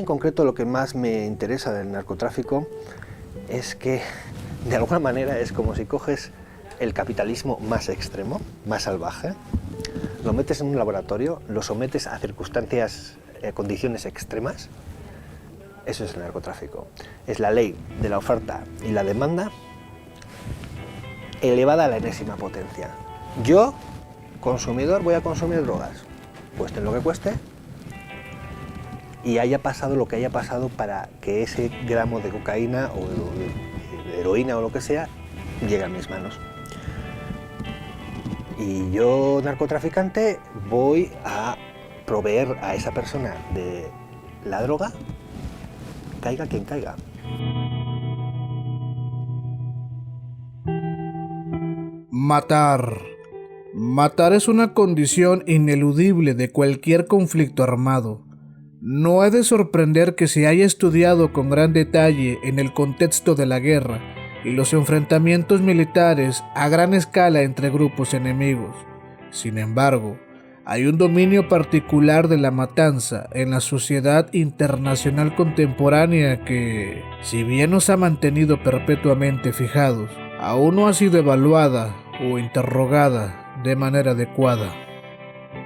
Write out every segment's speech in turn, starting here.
en concreto lo que más me interesa del narcotráfico es que de alguna manera es como si coges el capitalismo más extremo, más salvaje, lo metes en un laboratorio, lo sometes a circunstancias, condiciones extremas. Eso es el narcotráfico. Es la ley de la oferta y la demanda elevada a la enésima potencia. Yo, consumidor, voy a consumir drogas, cueste lo que cueste, y haya pasado lo que haya pasado para que ese gramo de cocaína o de heroína o lo que sea llegue a mis manos. Y yo, narcotraficante, voy a proveer a esa persona de la droga, caiga quien caiga. Matar. Matar es una condición ineludible de cualquier conflicto armado. No ha de sorprender que se haya estudiado con gran detalle en el contexto de la guerra y los enfrentamientos militares a gran escala entre grupos enemigos. Sin embargo, hay un dominio particular de la matanza en la sociedad internacional contemporánea que, si bien nos ha mantenido perpetuamente fijados, aún no ha sido evaluada o interrogada de manera adecuada.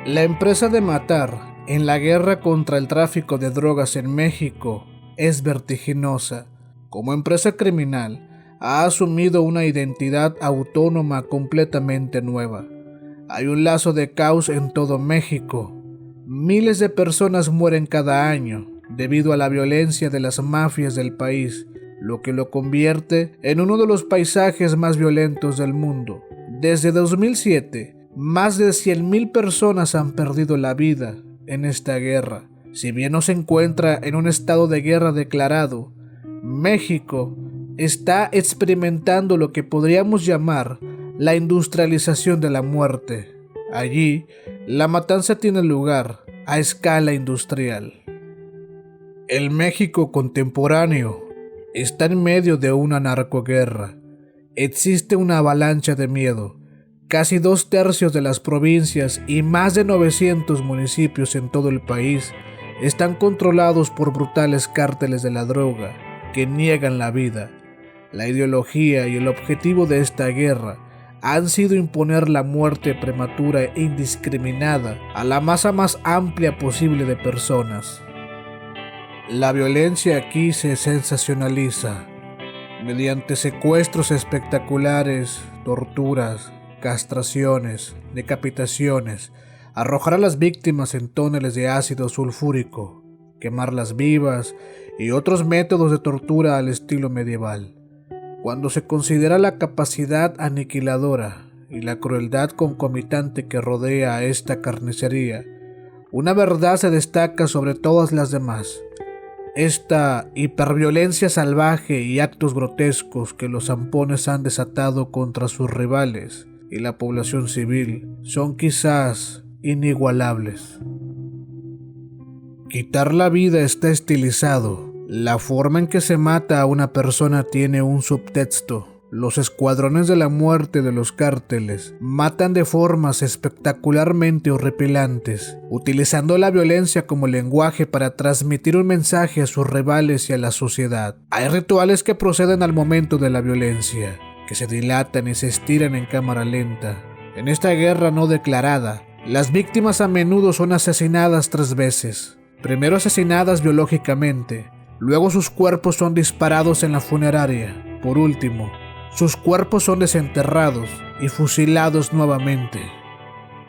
La empresa de matar en la guerra contra el tráfico de drogas en México es vertiginosa. Como empresa criminal, ha asumido una identidad autónoma completamente nueva. Hay un lazo de caos en todo México. Miles de personas mueren cada año debido a la violencia de las mafias del país, lo que lo convierte en uno de los paisajes más violentos del mundo. Desde 2007, más de 100,000 personas han perdido la vida en esta guerra. Si bien no se encuentra en un estado de guerra declarado, México está experimentando lo que podríamos llamar la industrialización de la muerte. Allí, la matanza tiene lugar a escala industrial. El México contemporáneo está en medio de una narcoguerra. Existe una avalancha de miedo. Casi 2/3 de las provincias y más de 900 municipios en todo el país están controlados por brutales cárteles de la droga que niegan la vida. La ideología y el objetivo de esta guerra han sido imponer la muerte prematura e indiscriminada a la masa más amplia posible de personas. La violencia aquí se sensacionaliza mediante secuestros espectaculares, torturas, castraciones, decapitaciones, arrojar a las víctimas en túneles de ácido sulfúrico, quemarlas vivas y otros métodos de tortura al estilo medieval. Cuando se considera la capacidad aniquiladora y la crueldad concomitante que rodea a esta carnicería, una verdad se destaca sobre todas las demás. Esta hiperviolencia salvaje y actos grotescos que los zampones han desatado contra sus rivales y la población civil son quizás inigualables. Quitar la vida está estilizado. La forma en que se mata a una persona tiene un subtexto. Los escuadrones de la muerte de los cárteles matan de formas espectacularmente horripilantes, utilizando la violencia como lenguaje para transmitir un mensaje a sus rivales y a la sociedad. Hay rituales que proceden al momento de la violencia, que se dilatan y se estiran en cámara lenta. En esta guerra no declarada, las víctimas a menudo son asesinadas 3 veces. Primero asesinadas biológicamente, luego sus cuerpos son disparados en la funeraria. Por último, sus cuerpos son desenterrados y fusilados nuevamente.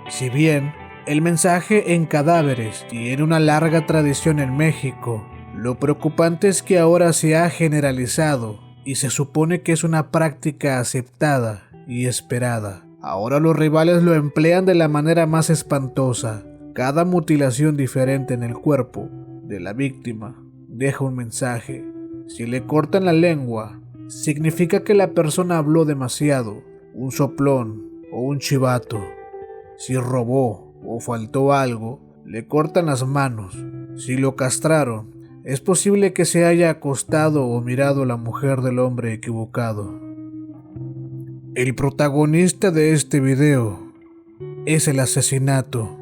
Si bien el mensaje en cadáveres tiene una larga tradición en México, lo preocupante es que ahora se ha generalizado y se supone que es una práctica aceptada y esperada. Ahora los rivales lo emplean de la manera más espantosa. Cada mutilación diferente en el cuerpo de la víctima deja un mensaje. Si le cortan la lengua, significa que la persona habló demasiado, un soplón o un chivato. Si robó o faltó algo, le cortan las manos. Si lo castraron, es posible que se haya acostado o mirado a la mujer del hombre equivocado. El protagonista de este video es el asesinato.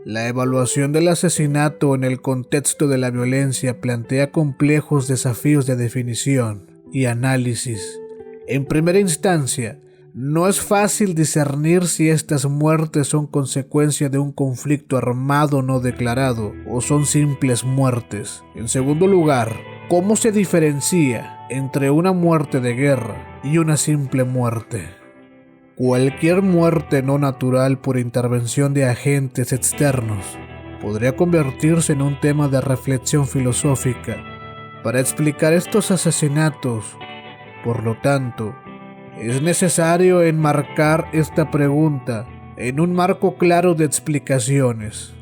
La evaluación del asesinato en el contexto de la violencia plantea complejos desafíos de definición y análisis. En primera instancia, no es fácil discernir si estas muertes son consecuencia de un conflicto armado no declarado o son simples muertes. En segundo lugar, ¿cómo se diferencia entre una muerte de guerra y una simple muerte? Cualquier muerte no natural por intervención de agentes externos podría convertirse en un tema de reflexión filosófica. Para explicar estos asesinatos, por lo tanto, es necesario enmarcar esta pregunta en un marco claro de explicaciones.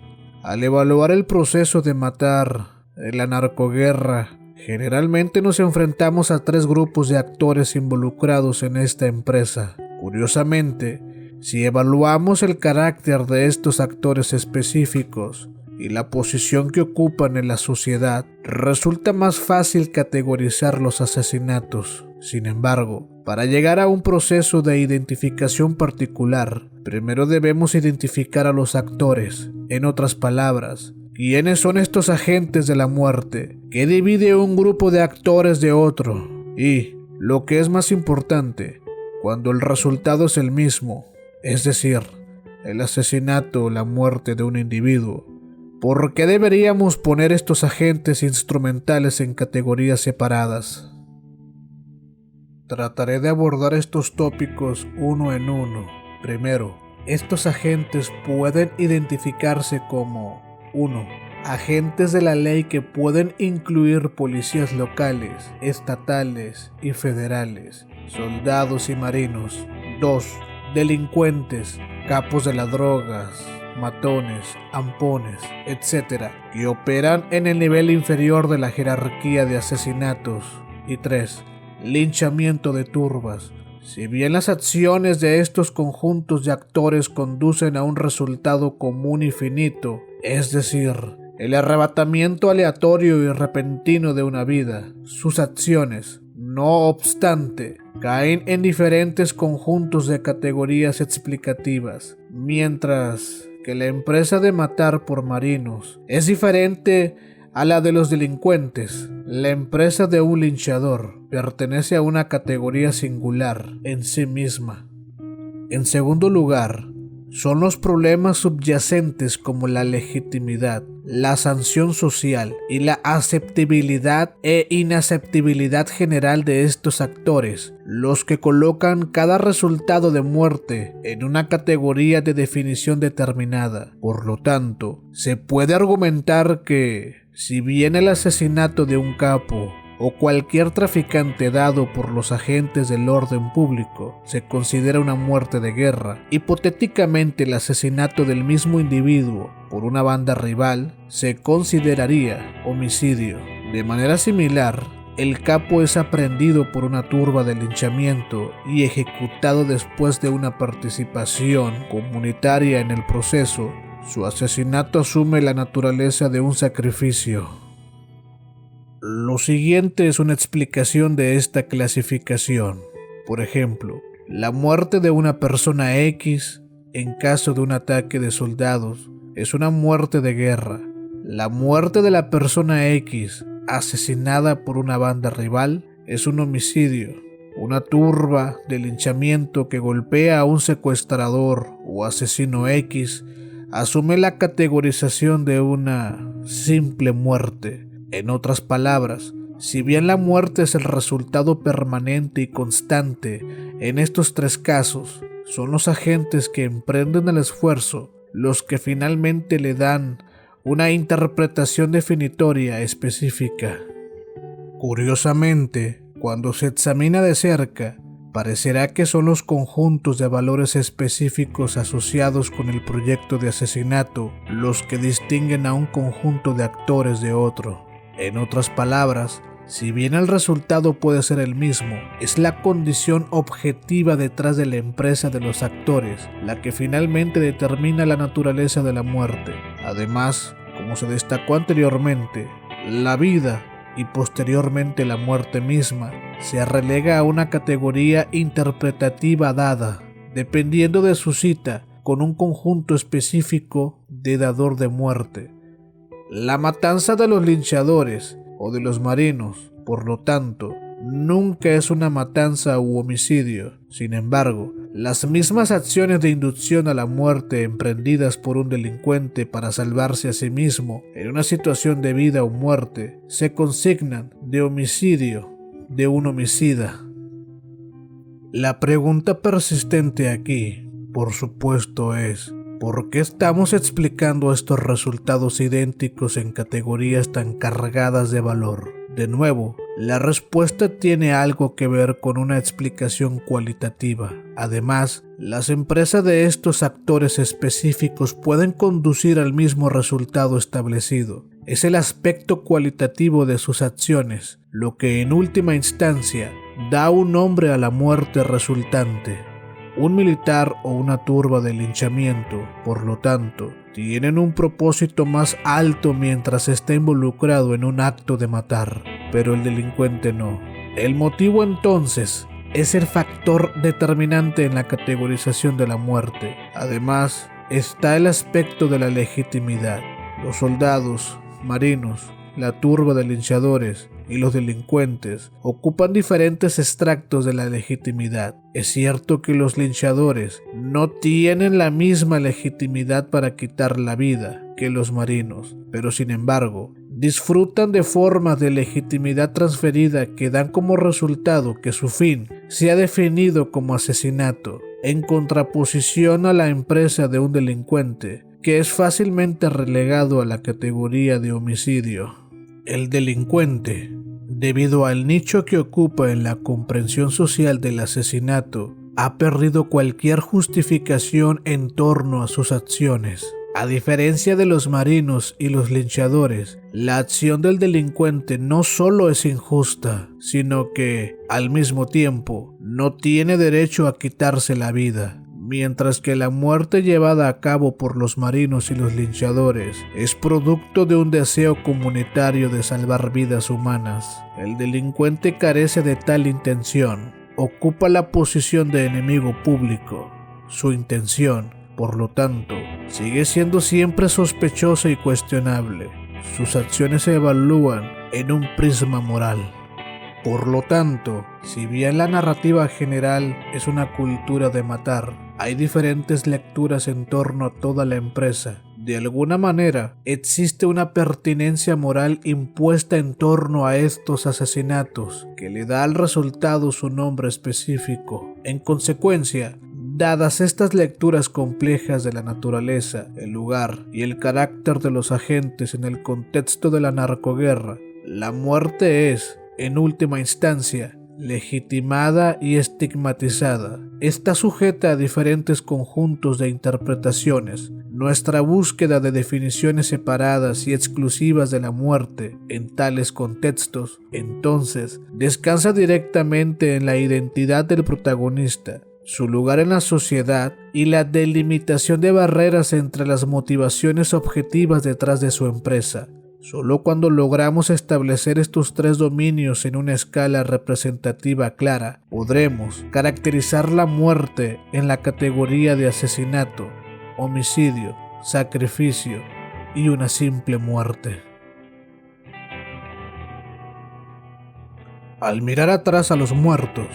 Al evaluar el proceso de matar en la narcoguerra, generalmente nos enfrentamos a 3 grupos de actores involucrados en esta empresa. Curiosamente, si evaluamos el carácter de estos actores específicos y la posición que ocupan en la sociedad, resulta más fácil categorizar los asesinatos. Sin embargo, para llegar a un proceso de identificación particular, primero debemos identificar a los actores. En otras palabras, ¿quiénes son estos agentes de la muerte? ¿Qué divide un grupo de actores de otro? Y, lo que es más importante, cuando el resultado es el mismo, es decir, el asesinato o la muerte de un individuo, ¿por qué deberíamos poner estos agentes instrumentales en categorías separadas? Trataré de abordar estos tópicos uno en uno. Primero, estos agentes pueden identificarse como 1. Agentes de la ley que pueden incluir policías locales, estatales y federales, soldados y marinos. 2. Delincuentes, capos de las drogas, matones, ampones, etc., que operan en el nivel inferior de la jerarquía de asesinatos. Y 3. Linchamiento de turbas. Si bien las acciones de estos conjuntos de actores conducen a un resultado común y finito, es decir, el arrebatamiento aleatorio y repentino de una vida, sus acciones, no obstante, caen en diferentes conjuntos de categorías explicativas, mientras que la empresa de matar por marinos es diferente a la de los delincuentes. La empresa de un linchador pertenece a una categoría singular en sí misma. En segundo lugar, son los problemas subyacentes como la legitimidad, la sanción social y la aceptabilidad e inaceptabilidad general de estos actores, los que colocan cada resultado de muerte en una categoría de definición determinada. Por lo tanto, se puede argumentar que, si bien el asesinato de un capo o cualquier traficante dado por los agentes del orden público se considera una muerte de guerra, hipotéticamente el asesinato del mismo individuo por una banda rival se consideraría homicidio. De manera similar, el capo es aprehendido por una turba de linchamiento y ejecutado después de una participación comunitaria en el proceso. Su asesinato asume la naturaleza de un sacrificio. Lo siguiente es una explicación de esta clasificación. Por ejemplo, la muerte de una persona X en caso de un ataque de soldados es una muerte de guerra. La muerte de la persona X asesinada por una banda rival es un homicidio. Una turba de linchamiento que golpea a un secuestrador o asesino X asume la categorización de una simple muerte. En otras palabras, si bien la muerte es el resultado permanente y constante, en estos 3 casos, son los agentes que emprenden el esfuerzo los que finalmente le dan una interpretación definitoria específica. Curiosamente, cuando se examina de cerca, parecerá que son los conjuntos de valores específicos asociados con el proyecto de asesinato los que distinguen a un conjunto de actores de otro. En otras palabras, si bien el resultado puede ser el mismo, es la condición objetiva detrás de la empresa de los actores la que finalmente determina la naturaleza de la muerte. Además, como se destacó anteriormente, la vida y posteriormente la muerte misma se relega a una categoría interpretativa dada, dependiendo de su cita con un conjunto específico de dador de muerte. La matanza de los linchadores o de los marinos, por lo tanto, nunca es una matanza u homicidio. Sin embargo, las mismas acciones de inducción a la muerte emprendidas por un delincuente para salvarse a sí mismo en una situación de vida o muerte se consignan de homicidio de un homicida. La pregunta persistente aquí, por supuesto, es ¿por qué estamos explicando estos resultados idénticos en categorías tan cargadas de valor? De nuevo, la respuesta tiene algo que ver con una explicación cualitativa. Además, las empresas de estos actores específicos pueden conducir al mismo resultado establecido. Es el aspecto cualitativo de sus acciones, lo que en última instancia da un nombre a la muerte resultante. Un militar o una turba de linchamiento, por lo tanto, tienen un propósito más alto mientras está involucrado en un acto de matar, pero el delincuente no. El motivo entonces es el factor determinante en la categorización de la muerte. Además, está el aspecto de la legitimidad. Los soldados, marinos, la turba de linchadores y los delincuentes ocupan diferentes extractos de la legitimidad. Es cierto que los linchadores no tienen la misma legitimidad para quitar la vida que los marinos, pero sin embargo, disfrutan de formas de legitimidad transferida que dan como resultado que su fin sea definido como asesinato, en contraposición a la empresa de un delincuente, que es fácilmente relegado a la categoría de homicidio. El delincuente, debido al nicho que ocupa en la comprensión social del asesinato, ha perdido cualquier justificación en torno a sus acciones. A diferencia de los marinos y los linchadores, la acción del delincuente no solo es injusta, sino que, al mismo tiempo, no tiene derecho a quitarse la vida. Mientras que la muerte llevada a cabo por los marinos y los linchadores es producto de un deseo comunitario de salvar vidas humanas, el delincuente carece de tal intención, ocupa la posición de enemigo público. Su intención, por lo tanto, sigue siendo siempre sospechosa y cuestionable. Sus acciones se evalúan en un prisma moral. Por lo tanto, si bien la narrativa general es una cultura de matar, hay diferentes lecturas en torno a toda la empresa. De alguna manera, existe una pertinencia moral impuesta en torno a estos asesinatos, que le da al resultado su nombre específico. En consecuencia, dadas estas lecturas complejas de la naturaleza, el lugar y el carácter de los agentes en el contexto de la narcoguerra, la muerte es, en última instancia, legitimada y estigmatizada. Está sujeta a diferentes conjuntos de interpretaciones. Nuestra búsqueda de definiciones separadas y exclusivas de la muerte en tales contextos, entonces, descansa directamente en la identidad del protagonista, su lugar en la sociedad y la delimitación de barreras entre las motivaciones objetivas detrás de su empresa. Solo cuando logramos establecer estos tres dominios en una escala representativa clara, podremos caracterizar la muerte en la categoría de asesinato, homicidio, sacrificio y una simple muerte. Al mirar atrás a los muertos,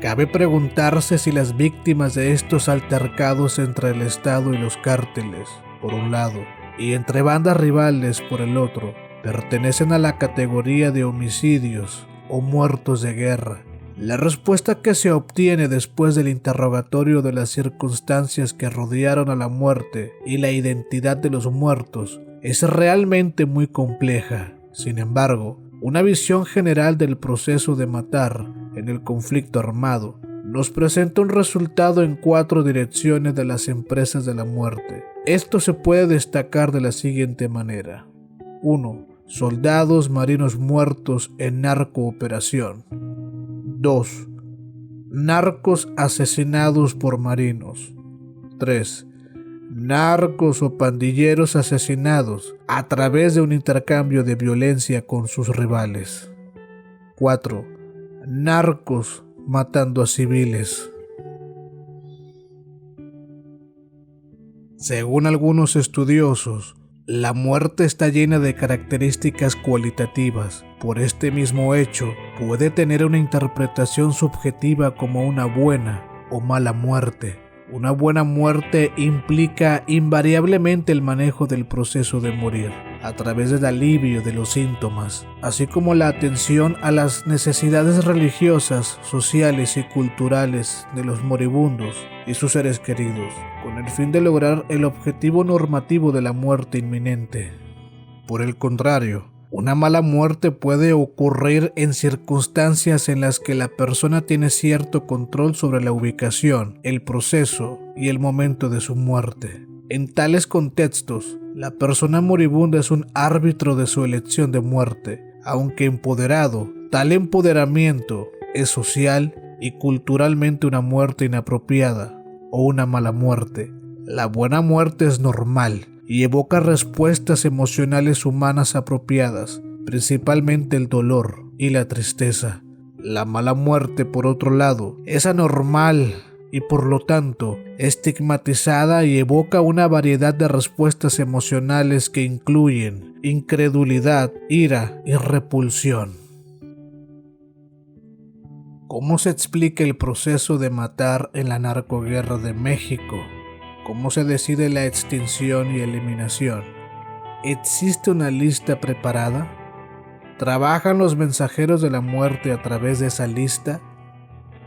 cabe preguntarse si las víctimas de estos altercados entre el Estado y los cárteles, por un lado, y entre bandas rivales por el otro, pertenecen a la categoría de homicidios o muertos de guerra. La respuesta que se obtiene después del interrogatorio de las circunstancias que rodearon a la muerte y la identidad de los muertos es realmente muy compleja. Sin embargo, una visión general del proceso de matar en el conflicto armado nos presenta un resultado en 4 direcciones de las empresas de la muerte. Esto se puede destacar de la siguiente manera. 1. Soldados marinos muertos en narcooperación. 2. Narcos asesinados por marinos. 3. Narcos o pandilleros asesinados a través de un intercambio de violencia con sus rivales. 4. Narcos matando a civiles. Según algunos estudiosos, la muerte está llena de características cualitativas. Por este mismo hecho, puede tener una interpretación subjetiva como una buena o mala muerte. Una buena muerte implica invariablemente el manejo del proceso de morir, a través del alivio de los síntomas, así como la atención a las necesidades religiosas, sociales y culturales de los moribundos y sus seres queridos, con el fin de lograr el objetivo normativo de la muerte inminente. Por el contrario, una mala muerte puede ocurrir en circunstancias en las que la persona tiene cierto control sobre la ubicación, el proceso y el momento de su muerte. En tales contextos, la persona moribunda es un árbitro de su elección de muerte, aunque empoderado. Tal empoderamiento es social y culturalmente una muerte inapropiada o una mala muerte. La buena muerte es normal y evoca respuestas emocionales humanas apropiadas, principalmente el dolor y la tristeza. La mala muerte, por otro lado, es anormal y por lo tanto estigmatizada y evoca una variedad de respuestas emocionales que incluyen incredulidad, ira y repulsión. ¿Cómo se explica el proceso de matar en la narcoguerra de México? ¿Cómo se decide la extinción y eliminación? ¿Existe una lista preparada? ¿Trabajan los mensajeros de la muerte a través de esa lista?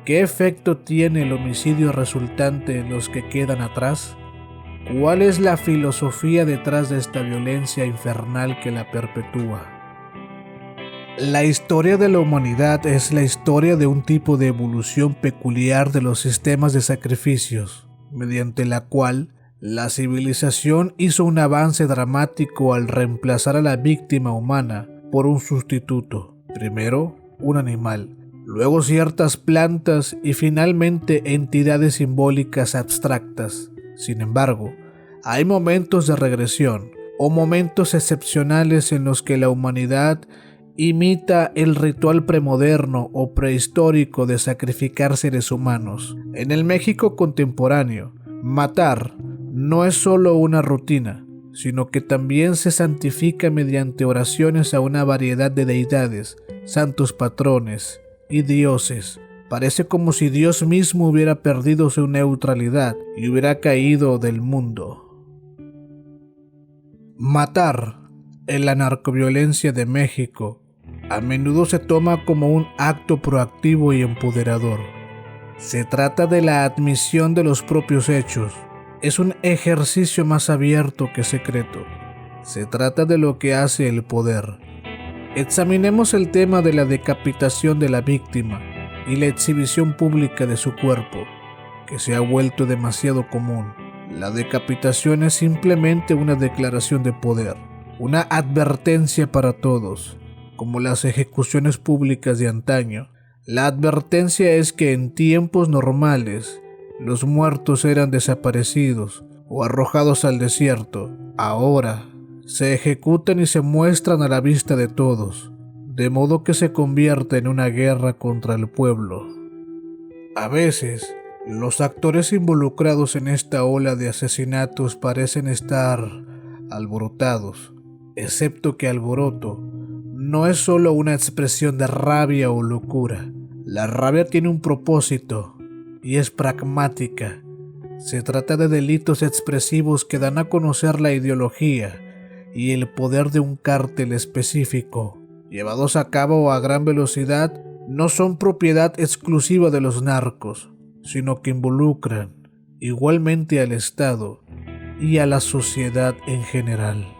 ¿Qué efecto tiene el homicidio resultante en los que quedan atrás? ¿Cuál es la filosofía detrás de esta violencia infernal que la perpetúa? La historia de la humanidad es la historia de un tipo de evolución peculiar de los sistemas de sacrificios, mediante la cual la civilización hizo un avance dramático al reemplazar a la víctima humana por un sustituto. Primero, un animal, luego ciertas plantas y finalmente entidades simbólicas abstractas. Sin embargo, hay momentos de regresión o momentos excepcionales en los que la humanidad imita el ritual premoderno o prehistórico de sacrificar seres humanos. En el México contemporáneo, matar no es solo una rutina, sino que también se santifica mediante oraciones a una variedad de deidades, santos patrones y dioses. Parece como si Dios mismo hubiera perdido su neutralidad y hubiera caído del mundo. Matar en la narcoviolencia de México a menudo se toma como un acto proactivo y empoderador. Se trata de la admisión de los propios hechos. Es un ejercicio más abierto que secreto. Se trata de lo que hace el poder. Examinemos el tema de la decapitación de la víctima y la exhibición pública de su cuerpo, que se ha vuelto demasiado común. La decapitación es simplemente una declaración de poder, una advertencia para todos. Como las ejecuciones públicas de antaño, la advertencia es que en tiempos normales los muertos eran desaparecidos o arrojados al desierto. Ahora se ejecutan y se muestran a la vista de todos, de modo que se convierte en una guerra contra el pueblo. A veces, los actores involucrados en esta ola de asesinatos parecen estar alborotados, excepto que alboroto no es solo una expresión de rabia o locura. La rabia tiene un propósito y es pragmática. Se trata de delitos expresivos que dan a conocer la ideología y el poder de un cártel específico. Llevados a cabo a gran velocidad, no son propiedad exclusiva de los narcos, sino que involucran igualmente al Estado y a la sociedad en general.